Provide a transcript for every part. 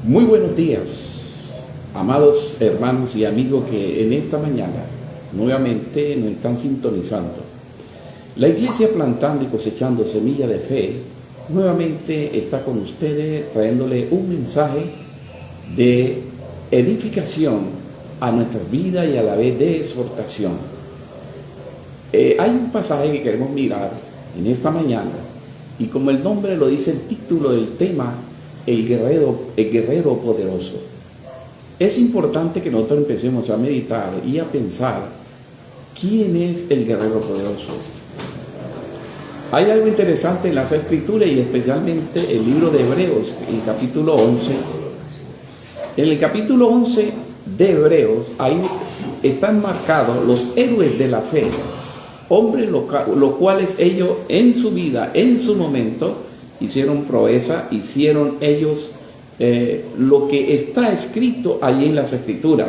Muy buenos días, amados hermanos y amigos que en esta mañana nuevamente nos están sintonizando. La Iglesia Plantando y Cosechando Semilla de Fe nuevamente está con ustedes trayéndole un mensaje de edificación a nuestras vidas y a la vez de exhortación. Hay un pasaje que queremos mirar en esta mañana y como el nombre lo dice, el título del tema, el guerrero poderoso. Es importante que nosotros empecemos a meditar y a pensar quién es el guerrero poderoso. Hay algo interesante en las Escrituras y especialmente el libro de Hebreos, el capítulo 11. En el capítulo 11 de Hebreos, ahí están marcados los héroes de la fe, hombres los cuales ellos en su vida, en su momento, hicieron proeza, hicieron ellos lo que está escrito allí en las Escrituras.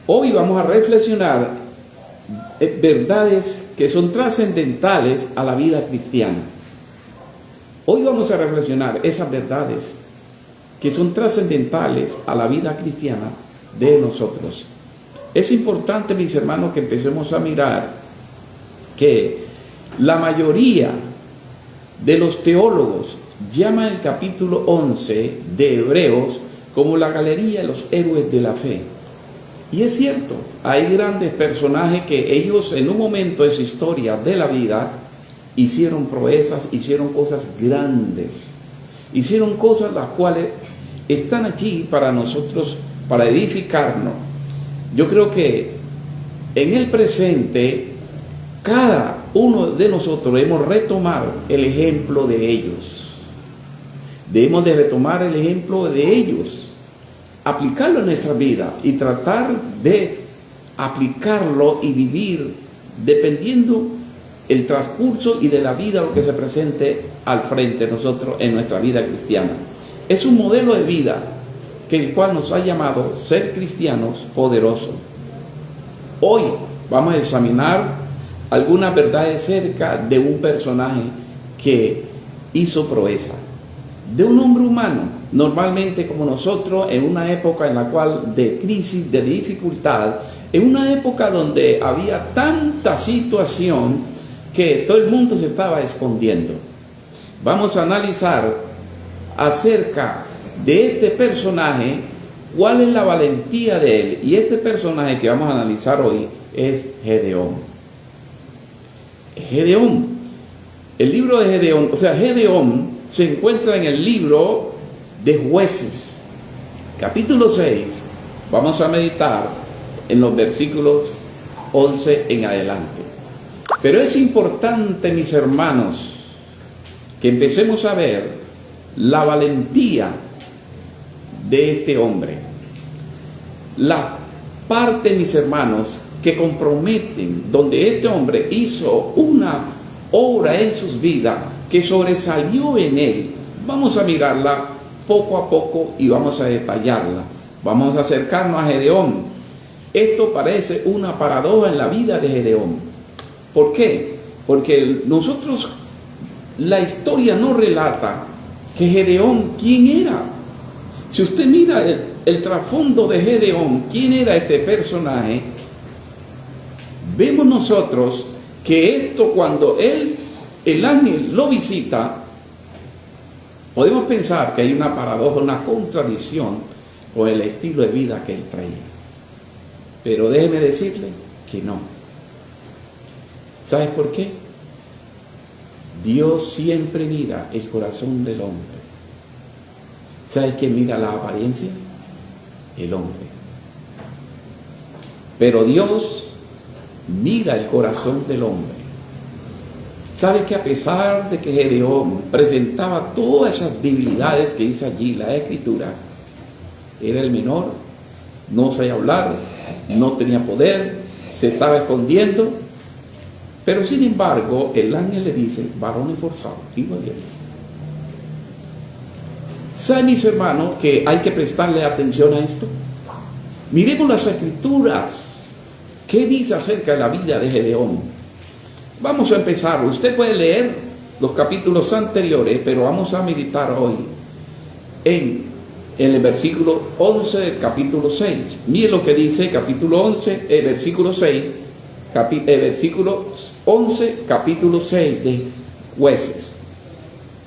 Hoy vamos a reflexionar verdades que son trascendentales a la vida cristiana. Hoy vamos a reflexionar esas verdades que son trascendentales a la vida cristiana de nosotros. Es importante, mis hermanos, que empecemos a mirar que la mayoría de los teólogos llaman el capítulo 11 de Hebreos como la galería de los héroes de la fe. Y es cierto, hay grandes personajes que ellos en un momento de su historia de la vida hicieron proezas, hicieron cosas grandes, hicieron cosas las cuales están allí para nosotros, para edificarnos. Yo creo que en el presente cada uno de nosotros debemos retomar el ejemplo de ellos. Debemos de retomar el ejemplo de ellos, aplicarlo en nuestra vida y tratar de aplicarlo y vivir dependiendo el transcurso y de la vida lo que se presente al frente de nosotros en nuestra vida cristiana. Es un modelo de vida que el cual nos ha llamado ser cristianos poderosos. Hoy vamos a examinar algunas verdades acerca de un personaje que hizo proeza, de un hombre humano, normalmente como nosotros, en una época en la cual de crisis, de dificultad, en una época donde había tanta situación que todo el mundo se estaba escondiendo. Vamos a analizar acerca de este personaje, cuál es la valentía de él, y este personaje que vamos a analizar hoy es Gedeón. Gedeón, el libro de Gedeón, Gedeón se encuentra en el libro de Jueces, capítulo 6. Vamos a meditar en los versículos 11 en adelante. Pero es importante, mis hermanos, que empecemos a ver la valentía de este hombre. La parte, mis hermanos, que comprometen, donde este hombre hizo una obra en sus vidas que sobresalió en él. Vamos a mirarla poco a poco y vamos a detallarla. Vamos a acercarnos a Gedeón. Esto parece una paradoja en la vida de Gedeón. ¿Por qué? Porque nosotros, la historia no relata que Gedeón, ¿quién era? Si usted mira el trasfondo de Gedeón, ¿quién era este personaje? Vemos nosotros que esto, cuando el ángel lo visita, podemos pensar que hay una paradoja, una contradicción con el estilo de vida que él traía. Pero déjeme decirle que no. ¿Sabes por qué? Dios siempre mira el corazón del hombre. ¿Sabes quién mira la apariencia? El hombre. Pero Dios mira el corazón del hombre. ¿Sabe que a pesar de que Gedeón presentaba todas esas debilidades que dice allí las Escrituras, era el menor, no sabía hablar, no tenía poder, se estaba escondiendo, pero sin embargo el ángel le dice, varón esforzado y valiente? ¿Saben, mis hermanos, que hay que prestarle atención a esto? Miremos las Escrituras. ¿Qué dice acerca de la vida de Gedeón? Vamos a empezar. Usted puede leer los capítulos anteriores, pero vamos a meditar hoy en en el versículo 11 del capítulo 6. Mire lo que dice capítulo 11, versículo 6, versículo 11, capítulo 6 de Jueces.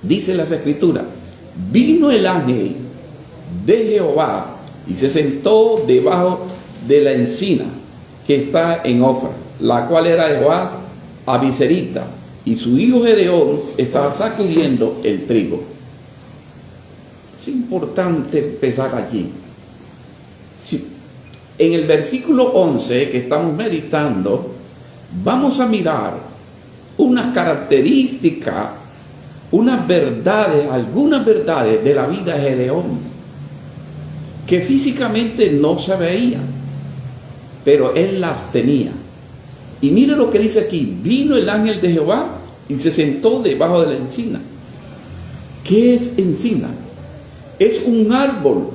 Dice las Escrituras: vino el ángel de Jehová y se sentó debajo de la encina que está en Ofra, la cual era de Joás Abiezrita, y su hijo Gedeón estaba sacudiendo el trigo. Es importante empezar allí. En el versículo 11 que estamos meditando, vamos a mirar unas características, unas verdades, algunas verdades de la vida de Gedeón, que físicamente no se veían, pero él las tenía. Y mire lo que dice aquí: vino el ángel de Jehová y se sentó debajo de la encina. ¿Qué es encina? Es un árbol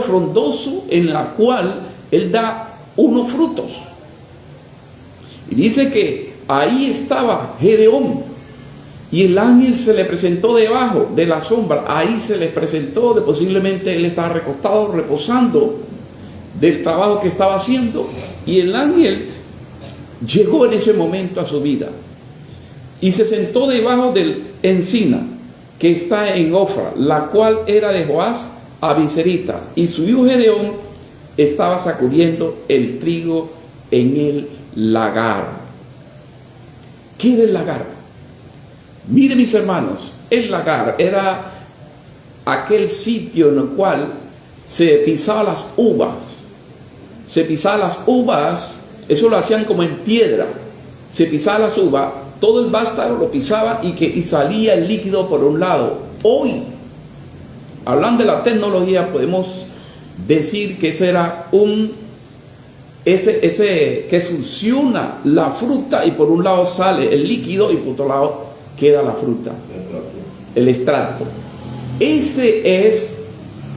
frondoso en la cual él da unos frutos. Y dice que ahí estaba Gedeón, y el ángel se le presentó debajo de la sombra. Ahí se le presentó, posiblemente él estaba recostado, reposando del trabajo que estaba haciendo, y el ángel llegó en ese momento a su vida y se sentó debajo de la encina que está en Ofra, la cual era de Joás Abiezrita, y su hijo Gedeón estaba sacudiendo el trigo en el lagar. ¿Qué era el lagar? Mire, mis hermanos, el lagar era aquel sitio en el cual se pisaban las uvas. Se pisaban las uvas, eso lo hacían como en piedra. Se pisaban las uvas, todo el vástago lo pisaban y salía el líquido por un lado. Hoy, hablando de la tecnología, podemos decir que ese era ese que succiona la fruta, y por un lado sale el líquido y por otro lado queda la fruta, el extracto. Ese es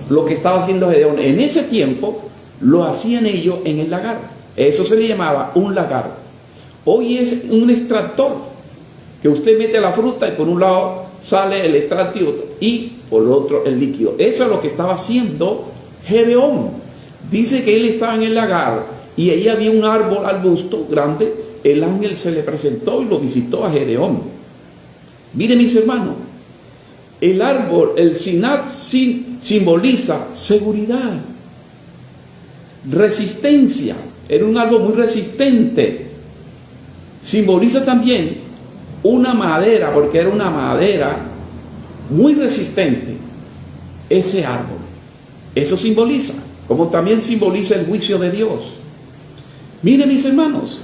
lo que estaba haciendo Gedeón. En ese tiempo lo hacían ellos en el lagar. Eso se le llamaba un lagar. Hoy es un extractor, que usted mete la fruta y por un lado sale el extracto y por otro el líquido. Eso es lo que estaba haciendo Gedeón. Dice que él estaba en el lagar y ahí había un árbol, arbusto grande. El ángel se le presentó y lo visitó a Gedeón. Miren, mis hermanos, el árbol, el Sinat, simboliza seguridad, resistencia. Era un árbol muy resistente. Simboliza también una madera, porque era una madera muy resistente. Ese árbol, eso simboliza, como también simboliza el juicio de Dios. Miren, mis hermanos,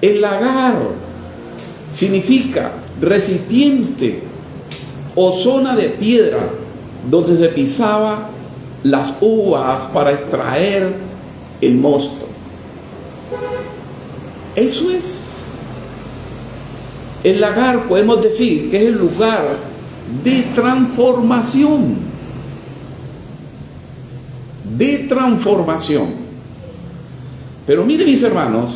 el lagar significa recipiente o zona de piedra donde se pisaba las uvas para extraer el mosto. Eso es el lagar. Podemos decir que es el lugar de transformación, pero miren, mis hermanos,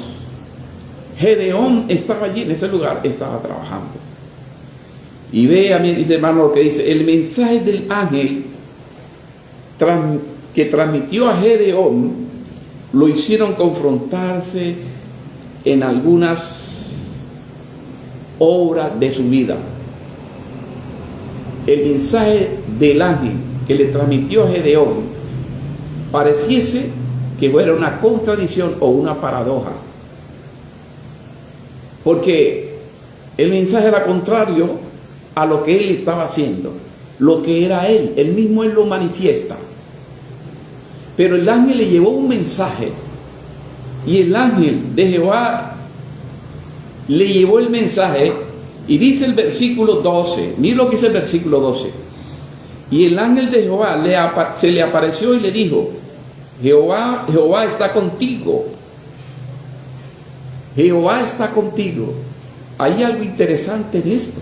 Gedeón estaba allí en ese lugar, estaba trabajando. Y vea, mis hermanos, lo que dice: el mensaje del ángel que transmitió a Gedeón lo hicieron confrontarse en algunas obras de su vida. El mensaje del ángel que le transmitió a Gedeón pareciese que fuera una contradicción o una paradoja, porque el mensaje era contrario a lo que él estaba haciendo, lo que era él mismo él lo manifiesta. Pero el ángel le llevó un mensaje, y el ángel de Jehová le llevó el mensaje, y dice el versículo 12, mira lo que dice el versículo 12: y el ángel de Jehová se le apareció y le dijo: Jehová está contigo. Jehová está contigo. Hay algo interesante en esto.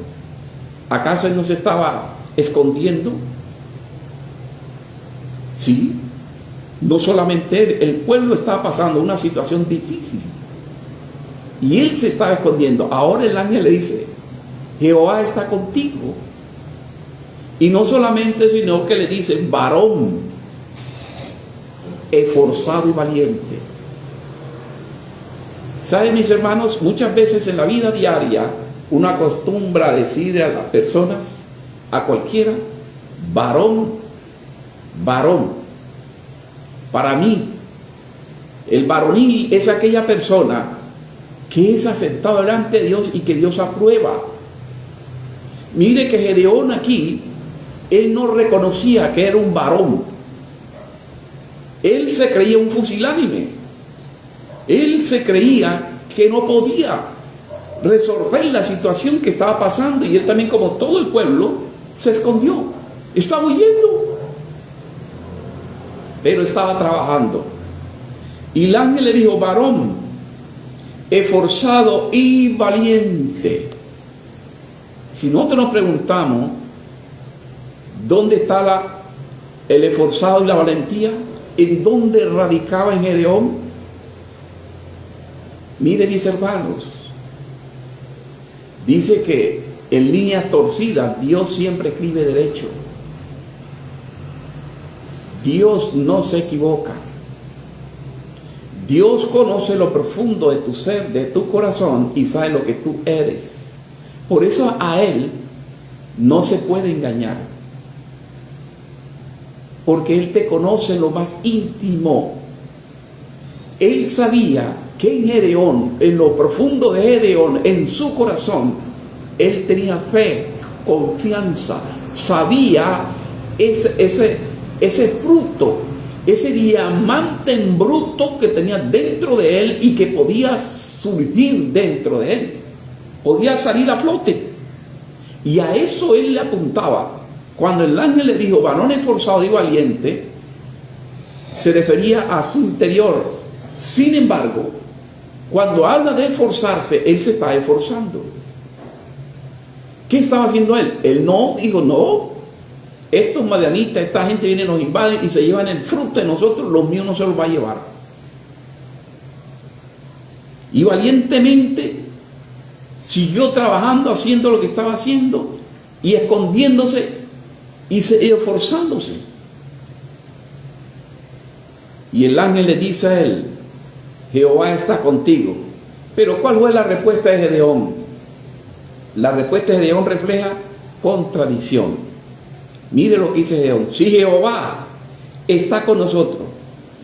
¿Acaso él no se estaba escondiendo? Sí. No solamente él, el pueblo estaba pasando una situación difícil y él se estaba escondiendo. Ahora el ángel le dice: Jehová está contigo. Y no solamente, sino que le dicen varón, esforzado y valiente. ¿Saben, mis hermanos? Muchas veces en la vida diaria uno acostumbra a decir a las personas, a cualquiera, varón, varón. Para mí, el varonil es aquella persona que es aceptado delante de Dios y que Dios aprueba. Mire que Gedeón aquí, él no reconocía que era un varón. Él se creía un fusilánime. Él se creía que no podía resolver la situación que estaba pasando, y él también, como todo el pueblo, se escondió. Estaba huyendo, pero estaba trabajando. Y el ángel le dijo, varón, esforzado y valiente. Si nosotros nos preguntamos, ¿dónde está el esforzado y la valentía? ¿En dónde radicaba en Gedeón? Mire, mis hermanos, dice que en líneas torcidas Dios siempre escribe derecho. Dios no se equivoca. Dios conoce lo profundo de tu ser, de tu corazón, y sabe lo que tú eres. Por eso a Él no se puede engañar, porque Él te conoce lo más íntimo. Él sabía que en Gedeón, en lo profundo de Gedeón, en su corazón, él tenía fe, confianza, sabía ese fruto, ese diamante en bruto que tenía dentro de él y que podía surgir dentro de él, podía salir a flote. Y a eso él le apuntaba. Cuando el ángel le dijo, varón esforzado y valiente, se refería a su interior. Sin embargo, cuando habla de esforzarse, él se está esforzando. ¿Qué estaba haciendo él? Él no dijo, no, estos madianitas, esta gente viene, nos invaden y se llevan el fruto de nosotros, los míos no se los va a llevar. Y valientemente siguió trabajando, haciendo lo que estaba haciendo y escondiéndose y esforzándose. Y el ángel le dice a él, Jehová está contigo. Pero ¿cuál fue la respuesta de Gedeón? La respuesta de Gedeón refleja contradicción. Mire lo que dice Gedeón. Si Jehová está con nosotros,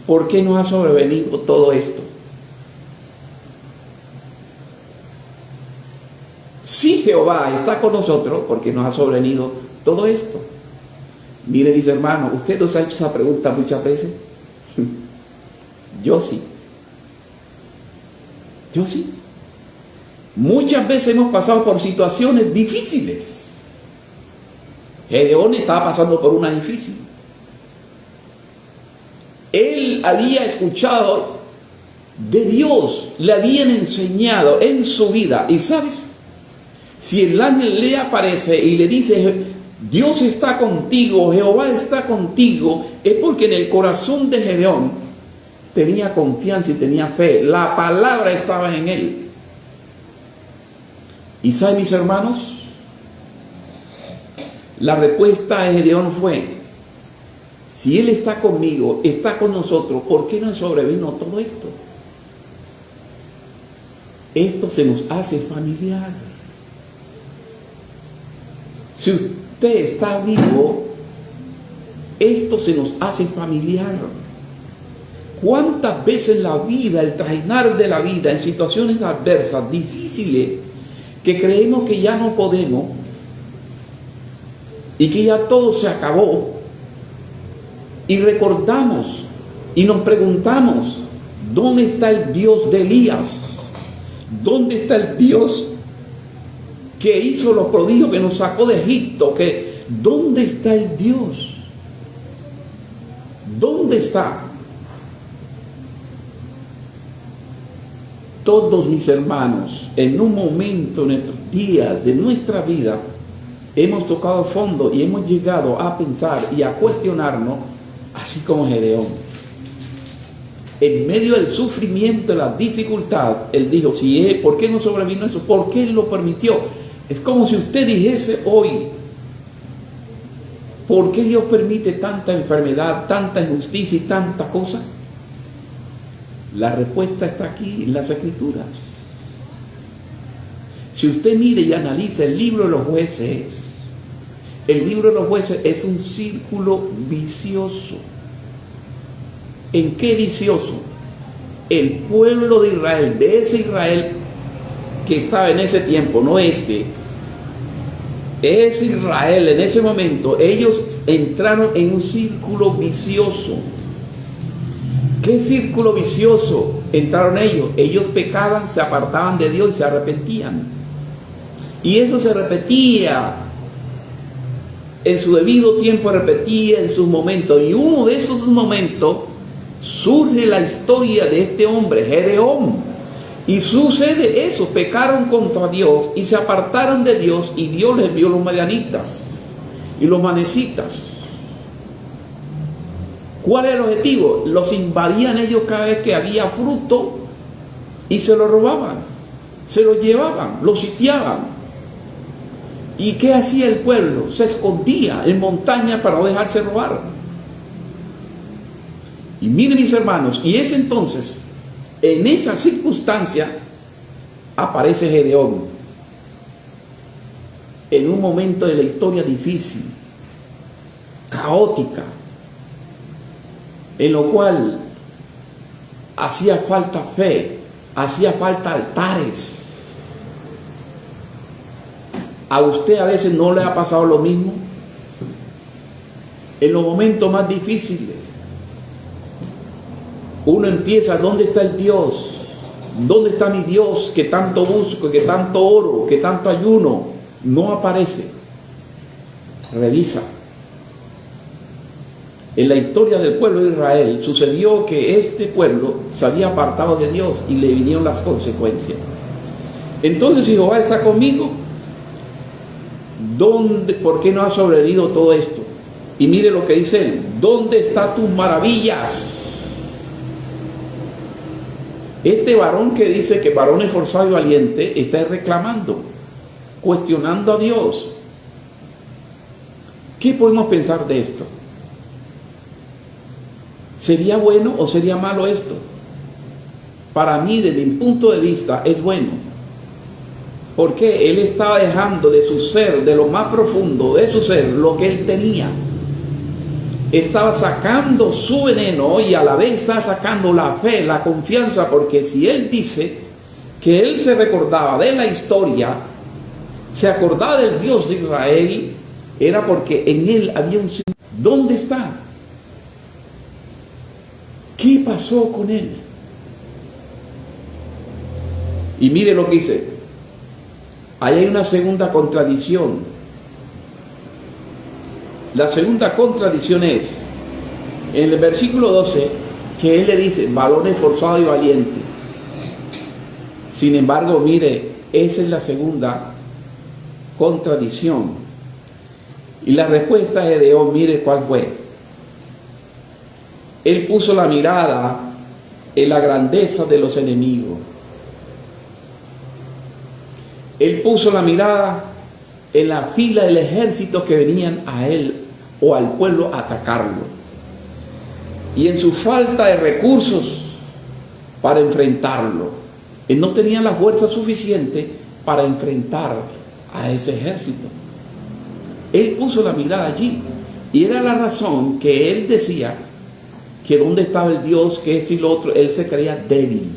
¿por qué nos ha sobrevenido todo esto? Si Jehová está con nosotros, ¿por qué nos ha sobrevenido todo esto? Mire, mis hermanos, ¿usted nos ha hecho esa pregunta muchas veces? Yo sí. Yo sí. Muchas veces hemos pasado por situaciones difíciles. Gedeón estaba pasando por una difícil. Él había escuchado de Dios, le habían enseñado en su vida. Y sabes, si el ángel le aparece y le dice, Dios está contigo, Jehová está contigo, es porque en el corazón de Gedeón tenía confianza y tenía fe. La palabra estaba en él. ¿Y saben, mis hermanos? La respuesta de Gedeón fue, si Él está conmigo, está con nosotros, ¿por qué no sobrevino todo esto? Esto se nos hace familiar. Si usted está vivo, esto se nos hace familiar. ¿Cuántas veces la vida, el trajinar de la vida en situaciones adversas, difíciles, que creemos que ya no podemos y que ya todo se acabó, y recordamos y nos preguntamos, ¿dónde está el Dios de Elías? ¿Dónde está el Dios que hizo los prodigios, que nos sacó de Egipto? ¿Dónde está el Dios? ¿Dónde está? Todos, mis hermanos, en un momento, en estos días de nuestra vida, hemos tocado fondo y hemos llegado a pensar y a cuestionarnos, así como Gedeón. En medio del sufrimiento, de la dificultad, él dijo, ¿por qué no sobrevino eso? ¿Por qué él lo permitió? Es como si usted dijese hoy, ¿Por qué Dios permite tanta enfermedad, tanta injusticia y tanta cosa? La respuesta está aquí en las Escrituras. Si usted mire y analiza el libro de los jueces, el libro de los jueces es un círculo vicioso. ¿En qué vicioso? El pueblo de Israel, de ese Israel que estaba en ese tiempo, no este, ese Israel en ese momento, ellos entraron en un círculo vicioso. ¿Qué círculo vicioso entraron ellos? Ellos pecaban, se apartaban de Dios y se arrepentían. Y eso se repetía en su debido tiempo, repetía en sus momentos. Y uno de esos momentos surge la historia de este hombre, Gedeón. Y sucede eso, pecaron contra Dios y se apartaron de Dios, y Dios les dio los madianitas y los manecitas. ¿Cuál es el objetivo? Los invadían ellos cada vez que había fruto y se lo robaban, se lo llevaban, lo sitiaban. ¿Y qué hacía el pueblo? Se escondía en montaña para no dejarse robar. Y miren, mis hermanos, y es entonces, en esa circunstancia, aparece Gedeón, en un momento de la historia difícil, caótica, en lo cual hacía falta fe, hacía falta altares. ¿A usted a veces no le ha pasado lo mismo? En los momentos más difíciles, uno empieza, ¿dónde está el Dios? ¿Dónde está mi Dios que tanto busco, que tanto oro, que tanto ayuno? No aparece. Revisa. En la historia del pueblo de Israel sucedió que este pueblo se había apartado de Dios y le vinieron las consecuencias. Entonces, si Jehová está conmigo, ¿por qué no ha sobrevenido todo esto? Y mire lo que dice él: ¿dónde están tus maravillas? Este varón que dice que varón esforzado y valiente está reclamando, cuestionando a Dios. ¿Qué podemos pensar de esto? ¿Sería bueno o sería malo esto? Para mí, desde mi punto de vista, es bueno. Porque él estaba dejando de su ser, de lo más profundo de su ser, lo que él tenía. Estaba sacando su veneno y a la vez estaba sacando la fe, la confianza, porque si él dice que él se recordaba de la historia, se acordaba del Dios de Israel, era porque en él había un signo. ¿Dónde está? ¿Qué pasó con él? Y mire lo que dice. Ahí hay una segunda contradicción. La segunda contradicción es, en el versículo 12, que él le dice, varón esforzado y valiente. Sin embargo, mire, esa es la segunda contradicción. Y la respuesta de Gedeón, mire cuál fue. Él puso la mirada en la grandeza de los enemigos. Él puso la mirada en la fila del ejército que venían a él o al pueblo a atacarlo. Y en su falta de recursos para enfrentarlo. Él no tenía la fuerza suficiente para enfrentar a ese ejército. Él puso la mirada allí. Y era la razón que él decía que dónde estaba el Dios, que esto y lo otro. Él se creía débil.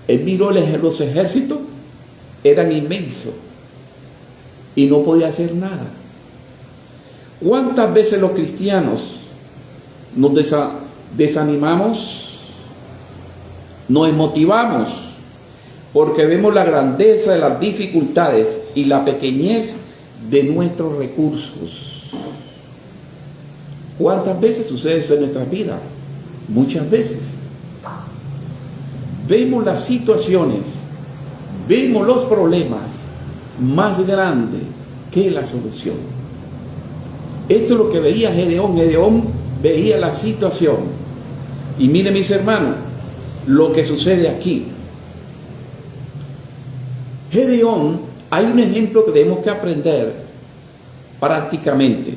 Él miró los ejércitos, eran inmensos y no podía hacer nada. ¿Cuántas veces los cristianos nos desanimamos, nos desmotivamos porque vemos la grandeza de las dificultades y la pequeñez de nuestros recursos? ¿Cuántas veces sucede eso en nuestras vidas? Muchas veces. Vemos las situaciones, vemos los problemas más grandes que la solución. Esto es lo que veía Gedeón. Gedeón veía la situación. Y miren, mis hermanos, lo que sucede aquí. Gedeón, hay un ejemplo que tenemos que aprender prácticamente.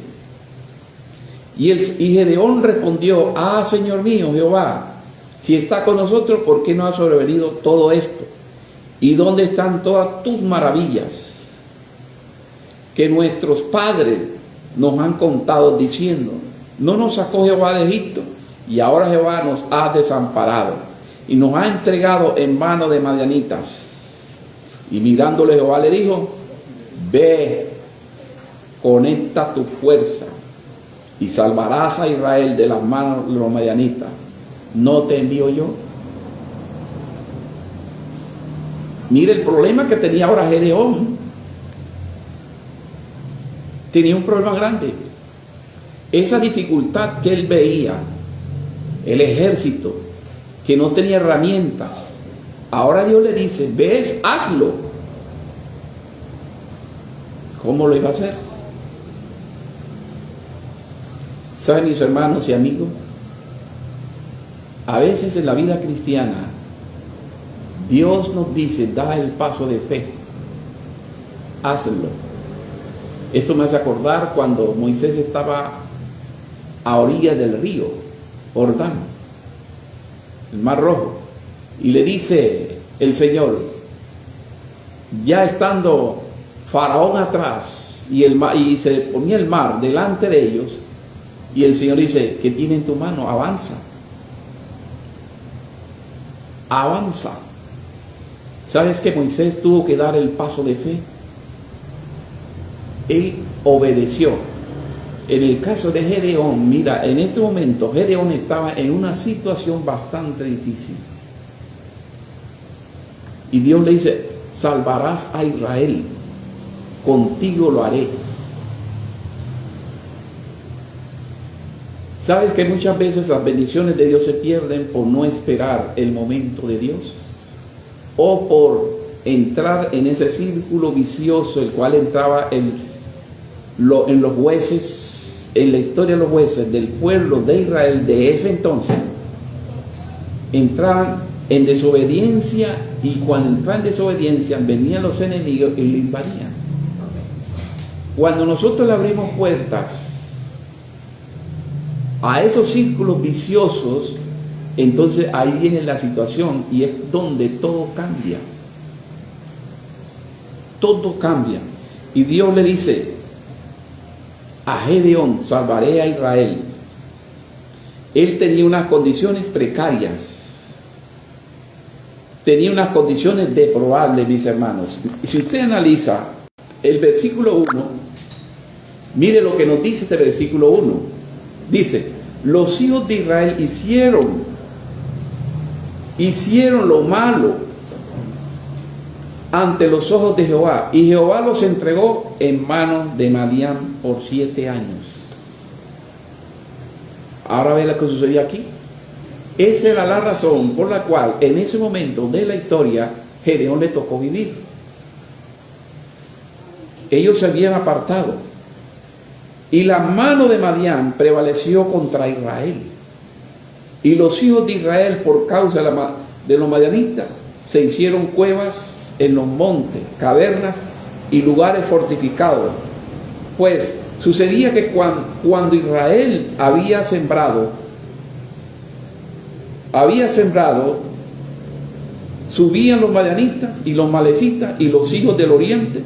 Y Gedeón respondió: ah, Señor mío, Jehová, si está con nosotros, ¿por qué no ha sobrevenido todo esto? ¿Y dónde están todas tus maravillas que nuestros padres nos han contado, diciendo: no nos sacó Jehová de Egipto, y ahora Jehová nos ha desamparado y nos ha entregado en mano de madianitas? Y mirándole Jehová le dijo: ve, conecta tu fuerza y salvarás a Israel de las manos de los madianitas. ¿No te envío yo? Mire el problema que tenía ahora Gedeón. Tenía un problema grande. Esa dificultad que él veía, el ejército que no tenía herramientas, ahora Dios le dice: ves, hazlo. ¿Cómo lo iba a hacer? ¿Saben, mis hermanos y amigos? A veces en la vida cristiana Dios nos dice: da el paso de fe, hazlo. Esto me hace acordar cuando Moisés estaba a orillas del río Jordán, el Mar Rojo, y le dice el Señor, ya estando Faraón atrás y se ponía el mar delante de ellos, y el Señor dice: ¿qué tiene en tu mano? Avanza. Avanza. ¿Sabes que Moisés tuvo que dar el paso de fe? Él obedeció. En el caso de Gedeón, mira, en este momento Gedeón estaba en una situación bastante difícil. Y Dios le dice: salvarás a Israel, contigo lo haré. ¿Sabes que muchas veces las bendiciones de Dios se pierden por no esperar el momento de Dios? O por entrar en ese círculo vicioso, el cual entraba en los jueces, en la historia de los jueces del pueblo de Israel de ese entonces. Entraban en desobediencia, y cuando entraban en desobediencia venían los enemigos y lo invadían. Cuando nosotros le abrimos puertas a esos círculos viciosos, entonces ahí viene la situación, y es donde todo cambia. Todo cambia. Y Dios le dice a Gedeón: salvaré a Israel. Él tenía unas condiciones precarias, tenía unas condiciones deplorables, mis hermanos. Y si usted analiza el versículo 1, mire lo que nos dice este versículo 1. Dice: los hijos de Israel hicieron lo malo ante los ojos de Jehová, y Jehová los entregó en manos de Madián por 7 años. Ahora ve lo que sucedió aquí. Esa era la razón por la cual en ese momento de la historia Gedeón le tocó vivir. Ellos se habían apartado, y la mano de Madián prevaleció contra Israel. Y los hijos de Israel, por causa de los madianitas, se hicieron cuevas en los montes, cavernas y lugares fortificados. Pues sucedía que cuando Israel había sembrado, subían los madianitas y los malecitas y los hijos del oriente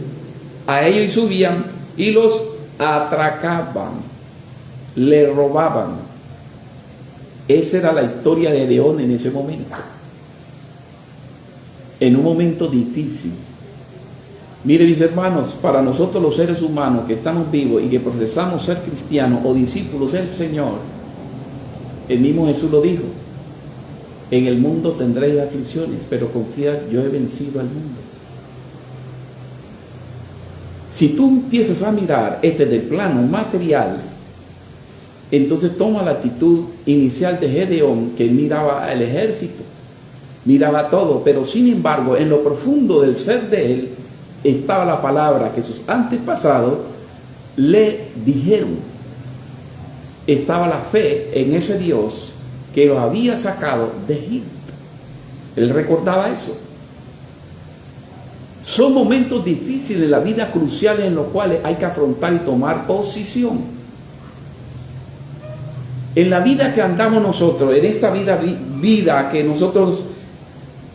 a ellos, y subían y los atracaban, le robaban. Esa era la historia de Gedeón en ese momento, en un momento difícil. Mire, mis hermanos, para nosotros los seres humanos que estamos vivos y que profesamos ser cristianos o discípulos del Señor, el mismo Jesús lo dijo: en el mundo tendréis aflicciones, pero confiad, yo he vencido al mundo. Si tú empiezas a mirar del plano material, entonces toma la actitud inicial de Gedeón, que miraba al ejército, miraba todo, pero sin embargo en lo profundo del ser de él estaba la palabra que sus antepasados le dijeron. Estaba la fe en ese Dios que los había sacado de Egipto. Él recordaba eso. Son momentos difíciles en la vida, cruciales, en los cuales hay que afrontar y tomar posición. En la vida que andamos nosotros, en esta vida que nosotros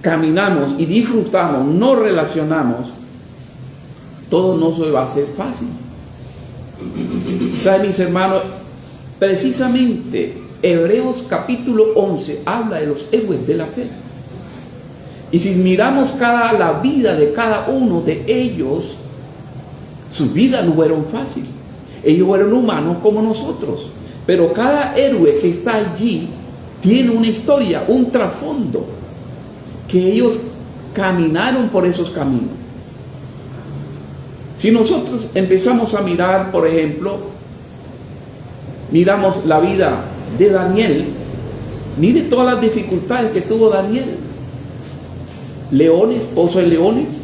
caminamos y disfrutamos, nos relacionamos, todo no se va a hacer fácil. ¿Saben, mis hermanos? Precisamente Hebreos capítulo 11 habla de los héroes de la fe. Y si miramos la vida de cada uno de ellos, sus vidas no fueron fáciles. Ellos fueron humanos como nosotros. Pero cada héroe que está allí tiene una historia, un trasfondo, que ellos caminaron por esos caminos. Si nosotros empezamos a mirar, por ejemplo, miramos la vida de Daniel, mire todas las dificultades que tuvo Daniel. Leones, pozo de leones,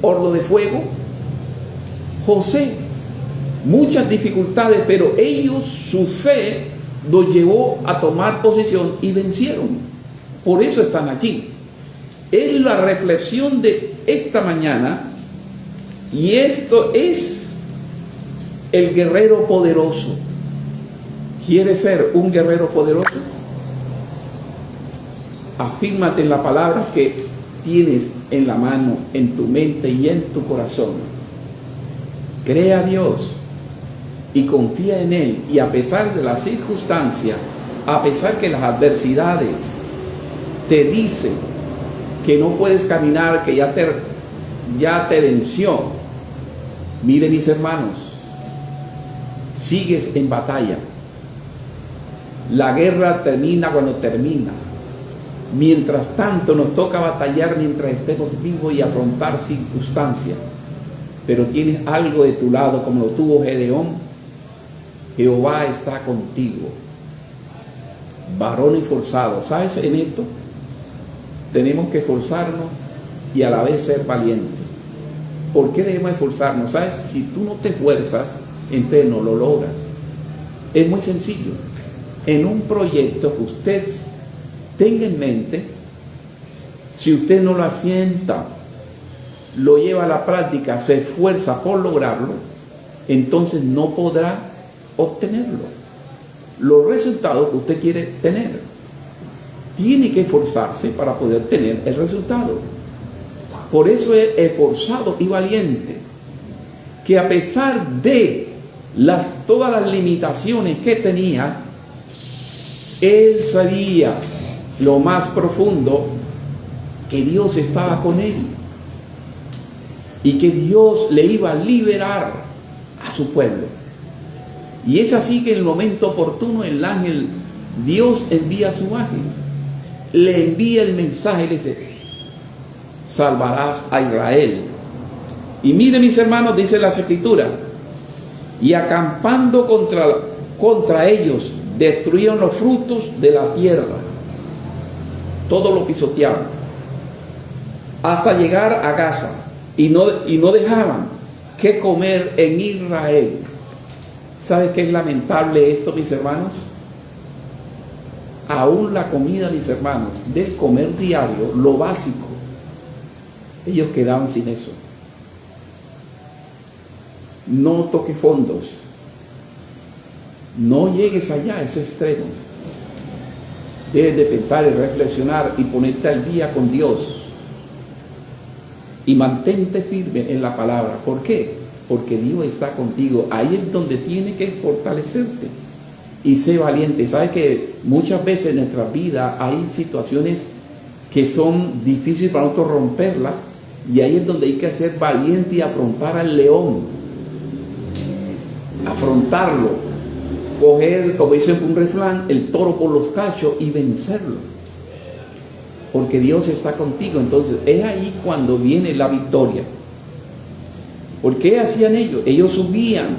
horno de fuego. José, muchas dificultades, pero ellos, su fe los llevó a tomar posición y vencieron. Por eso están allí. Es la reflexión de esta mañana, y esto es el guerrero poderoso. ¿Quieres ser un guerrero poderoso? Afírmate en la palabra que tienes en la mano, en tu mente y en tu corazón. Cree a Dios y confía en Él, y a pesar de las circunstancias, a pesar que las adversidades te dicen que no puedes caminar, que ya te venció, mire, mis hermanos, sigues en batalla. La guerra termina cuando termina. Mientras tanto nos toca batallar mientras estemos vivos y afrontar circunstancias. Pero tienes algo de tu lado, como lo tuvo Gedeón. Jehová está contigo, varón esforzado. ¿Sabes? En esto tenemos que esforzarnos y a la vez ser valientes. ¿Por qué debemos esforzarnos? ¿Sabes? Si tú no te esfuerzas, entonces no lo logras. Es muy sencillo. En un proyecto que usted tenga en mente, si usted no lo asienta, lo lleva a la práctica, se esfuerza por lograrlo, entonces no podrá obtenerlo, los resultados que usted quiere tener. Tiene que esforzarse para poder tener el resultado. Por eso es esforzado y valiente, que a pesar de todas las limitaciones que tenía, él sabía lo más profundo que Dios estaba con él y que Dios le iba a liberar a su pueblo. Y es así que en el momento oportuno el ángel, Dios envía a su ángel, le envía el mensaje y le dice: salvarás a Israel. Y miren, mis hermanos, dice las escrituras, y acampando contra ellos, destruyeron los frutos de la tierra, todo lo pisoteaban, hasta llegar a Gaza, y no dejaban que comer en Israel. ¿Sabe qué es lamentable esto, mis hermanos? Aún la comida, mis hermanos, del comer diario, lo básico, ellos quedaban sin eso. No toques fondos, no llegues allá a ese extremo. Debes de pensar y reflexionar y ponerte al día con Dios, y mantente firme en la palabra. ¿Por qué? Porque Dios está contigo. Ahí es donde tiene que fortalecerte y ser valiente. ¿Sabes que muchas veces en nuestra vida hay situaciones que son difíciles para nosotros romperlas? Y ahí es donde hay que ser valiente y afrontar al león, afrontarlo, coger, como dice un refrán, el toro por los cachos y vencerlo, porque Dios está contigo. Entonces es ahí cuando viene la victoria. ¿Por qué hacían ellos? Ellos subían,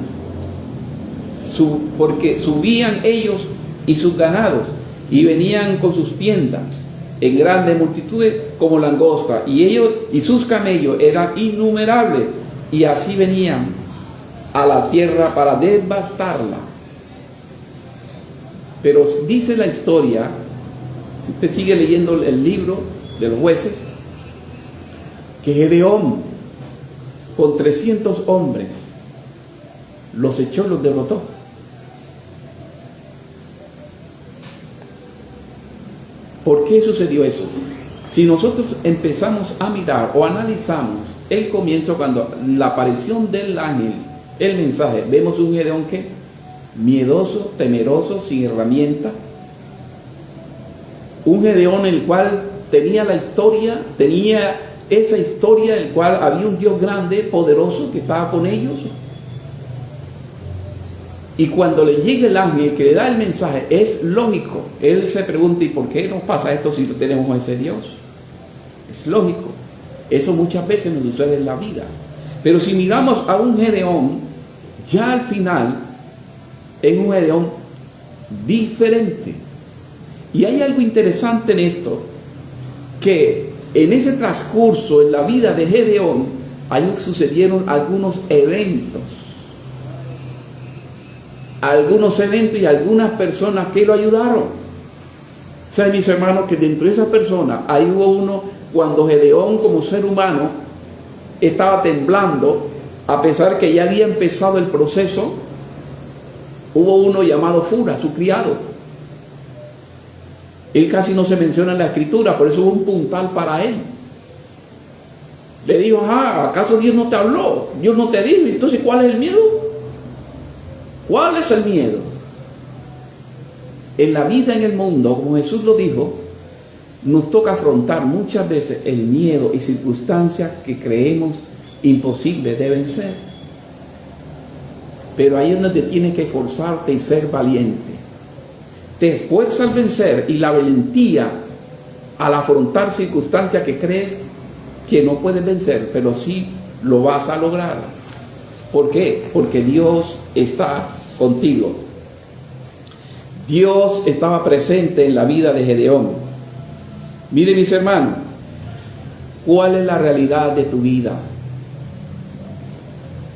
porque subían ellos y sus ganados, y venían con sus tiendas en grandes multitudes como langosta, y ellos y sus camellos eran innumerables, y así venían a la tierra para devastarla. Pero dice la historia, si usted sigue leyendo el libro de los jueces, que Gedeón con 300 hombres los echó, los derrotó. ¿Por qué sucedió eso? Si nosotros empezamos a mirar o analizamos el comienzo, cuando la aparición del ángel, el mensaje, vemos un Gedeón que miedoso, temeroso, sin herramienta. Un Gedeón el cual tenía esa historia, el cual había un Dios grande, poderoso, que estaba con ellos. Y cuando le llega el ángel que le da el mensaje, es lógico, él se pregunta: ¿y por qué nos pasa esto si no tenemos a ese Dios? Es lógico. Eso muchas veces nos sucede en la vida. Pero si miramos a un Gedeón, ya al final es un Gedeón diferente. Y hay algo interesante en esto, que en ese transcurso en la vida de Gedeón, ahí sucedieron algunos eventos y algunas personas que lo ayudaron. ¿Saben, mis hermanos, que dentro de esa persona ahí hubo uno, cuando Gedeón como ser humano estaba temblando, a pesar que ya había empezado el proceso, hubo uno llamado Fura, su criado. Él casi no se menciona en la escritura, por eso hubo un puntal para él. Le dijo: ¿acaso Dios no te habló? Dios no te dijo. Entonces, ¿cuál es el miedo? ¿Cuál es el miedo? En la vida, en el mundo, como Jesús lo dijo, nos toca afrontar muchas veces el miedo y circunstancias que creemos imposibles de vencer. Pero ahí es donde tienes que esforzarte y ser valiente. Te esfuerza al vencer, y la valentía al afrontar circunstancias que crees que no puedes vencer, pero sí lo vas a lograr. ¿Por qué? Porque Dios está contigo. Dios estaba presente en la vida de Gedeón. Miren, mis hermanos, ¿cuál es la realidad de tu vida?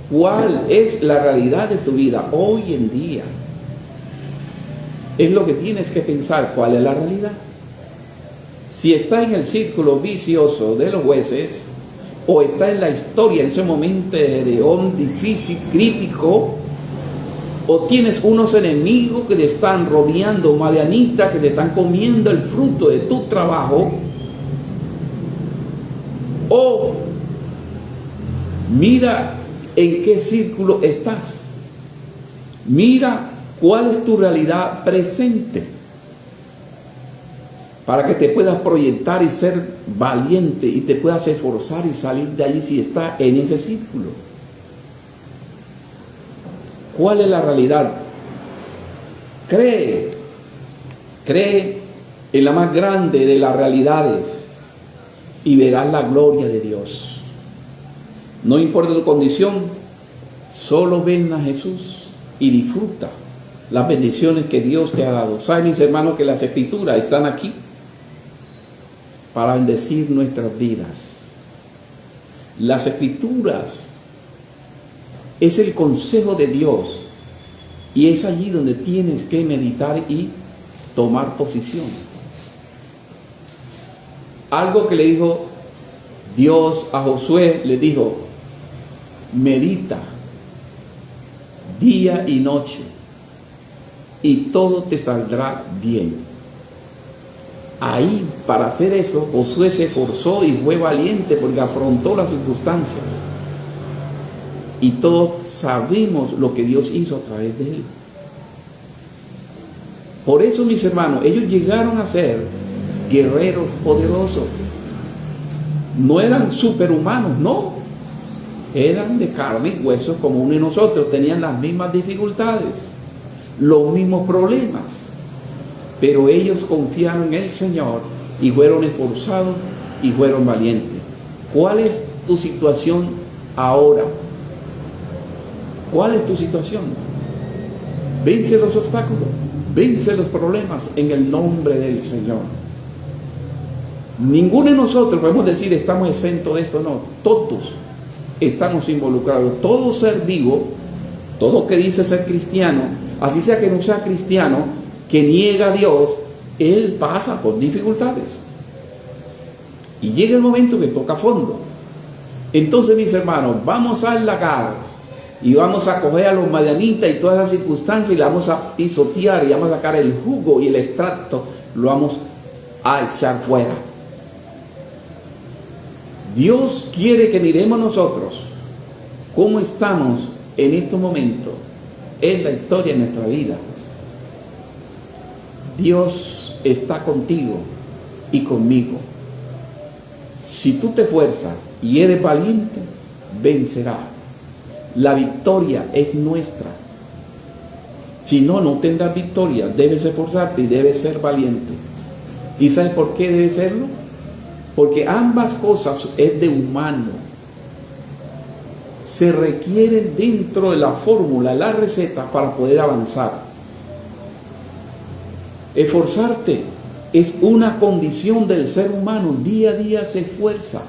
¿Cuál es la realidad de tu vida hoy en día? Es lo que tienes que pensar. ¿Cuál es la realidad? Si está en el círculo vicioso de los jueces, o está en la historia, en ese momento de Gedeón difícil, crítico, o tienes unos enemigos que te están rodeando, madianitas que se están comiendo el fruto de tu trabajo, o mira en qué círculo estás. Mira cuál es tu realidad presente, para que te puedas proyectar y ser valiente y te puedas esforzar y salir de allí si estás en ese círculo. ¿Cuál es la realidad? Cree en la más grande de las realidades y verás la gloria de Dios. No importa tu condición, solo ven a Jesús y disfruta las bendiciones que Dios te ha dado. Saben, mis hermanos, que las escrituras están aquí para bendecir nuestras vidas. Las escrituras es el consejo de Dios, y es allí donde tienes que meditar y tomar posición. Algo que le dijo Dios a Josué, le dijo: medita día y noche y todo te saldrá bien. Ahí, para hacer eso, Josué se esforzó y fue valiente, porque afrontó las circunstancias. Y todos sabemos lo que Dios hizo a través de él. Por eso, mis hermanos, ellos llegaron a ser guerreros poderosos. No eran superhumanos, no. Eran de carne y huesos como uno de nosotros. Tenían las mismas dificultades, los mismos problemas. Pero ellos confiaron en el Señor y fueron esforzados y fueron valientes. ¿Cuál es tu situación ahora? ¿Cuál es tu situación? Vence los obstáculos, vence los problemas en el nombre del Señor. Ninguno de nosotros podemos decir estamos exentos de esto, no. Todos estamos involucrados. Todo ser vivo, todo que dice ser cristiano, así sea que no sea cristiano, que niega a Dios, él pasa por dificultades. Y llega el momento que toca fondo. Entonces, mis hermanos, vamos a halagar y vamos a coger a los madianitas y todas las circunstancias y la vamos a pisotear y vamos a sacar el jugo y el extracto, lo vamos a echar fuera. Dios quiere que miremos nosotros cómo estamos en estos momentos en la historia de nuestra vida. Dios está contigo y conmigo. Si tú te esfuerzas y eres valiente, vencerás. La victoria es nuestra. Si no, no tendrás victoria. Debes esforzarte y debes ser valiente. ¿Y sabes por qué debes serlo? Porque ambas cosas es de humano. Se requieren dentro de la fórmula, la receta para poder avanzar. Esforzarte es una condición del ser humano. Día a día se esfuerza.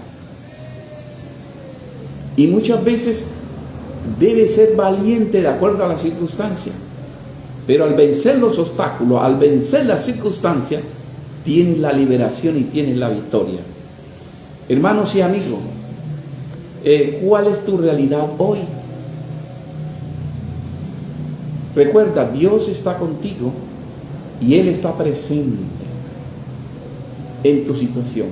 Y muchas veces debe ser valiente de acuerdo a la circunstancia. Pero al vencer los obstáculos, al vencer las circunstancias, tienes la liberación y tienes la victoria. Hermanos y amigos, ¿cuál es tu realidad hoy? Recuerda, Dios está contigo y Él está presente en tu situación.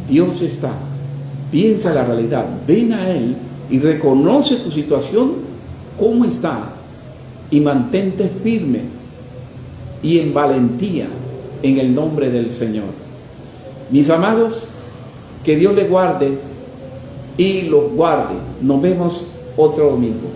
Dios está. Piensa la realidad, ven a Él y reconoce tu situación, cómo está, y mantente firme y en valentía en el nombre del Señor. Mis amados, que Dios les guarde y los guarde. Nos vemos otro domingo.